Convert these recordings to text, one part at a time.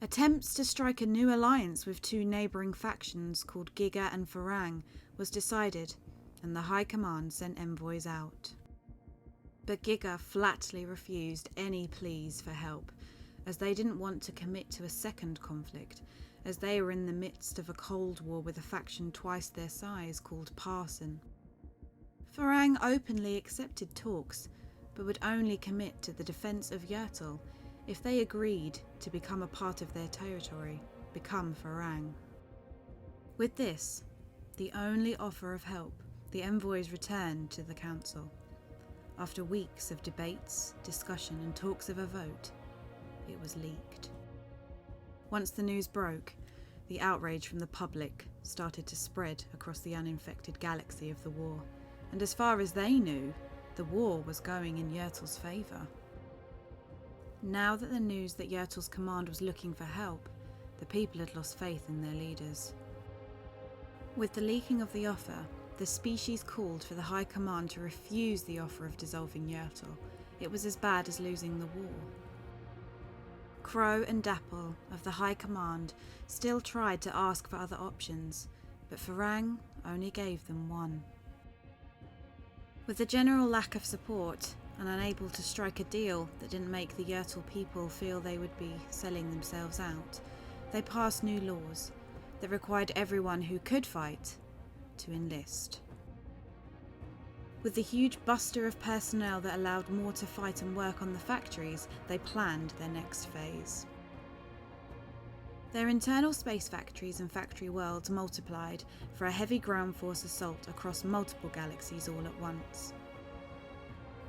Attempts to strike a new alliance with two neighbouring factions called Giga and Farang was decided, and the High Command sent envoys out. But Giga flatly refused any pleas for help, as they didn't want to commit to a second conflict, as they were in the midst of a cold war with a faction twice their size called Parson. Farang openly accepted talks, but would only commit to the defence of Yertle if they agreed to become a part of their territory, become Farang. With this, the only offer of help, the envoys returned to the council. After weeks of debates, discussion and talks of a vote, it was leaked. Once the news broke, the outrage from the public started to spread across the uninfected galaxy of the war, and as far as they knew, the war was going in Yertle's favour. Now that the news that Yertle's command was looking for help, the people had lost faith in their leaders. With the leaking of the offer, the species called for the High Command to refuse the offer of dissolving Yertle. It was as bad as losing the war. Crow and Dapple of the High Command still tried to ask for other options, but Farang only gave them one. With the general lack of support and unable to strike a deal that didn't make the Yertle people feel they would be selling themselves out, they passed new laws that required everyone who could fight to enlist. With the huge buster of personnel that allowed more to fight and work on the factories, they planned their next phase. Their internal space factories and factory worlds multiplied for a heavy ground force assault across multiple galaxies all at once.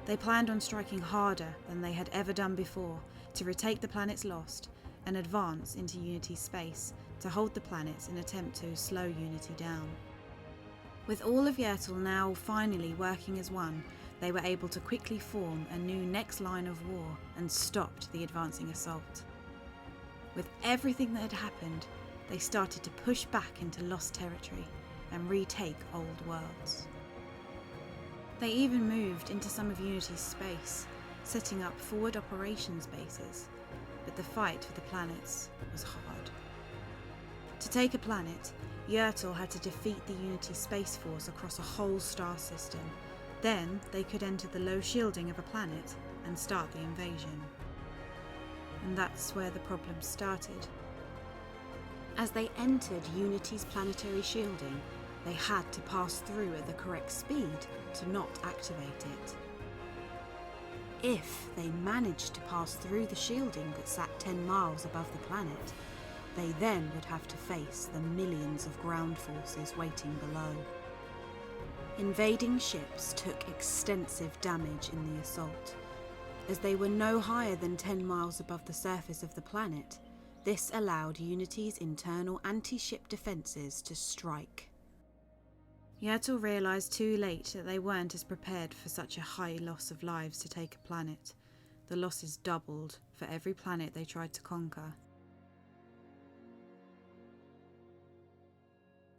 They planned on striking harder than they had ever done before to retake the planets lost and advance into Unity's space to hold the planets in an attempt to slow Unity down. With all of Yertle now finally working as one, they were able to quickly form a new next line of war and stopped the advancing assault. With everything that had happened, they started to push back into lost territory and retake old worlds. They even moved into some of Unity's space, setting up forward operations bases, but the fight for the planets was hard. To take a planet, Yertle had to defeat the Unity Space Force across a whole star system. Then they could enter the low shielding of a planet and start the invasion. And that's where the problem started. As they entered Unity's planetary shielding, they had to pass through at the correct speed to not activate it. If they managed to pass through the shielding that sat 10 miles above the planet, they then would have to face the millions of ground forces waiting below. Invading ships took extensive damage in the assault. As they were no higher than 10 miles above the surface of the planet, this allowed Unity's internal anti-ship defences to strike. Yertle realised too late that they weren't as prepared for such a high loss of lives to take a planet. The losses doubled for every planet they tried to conquer,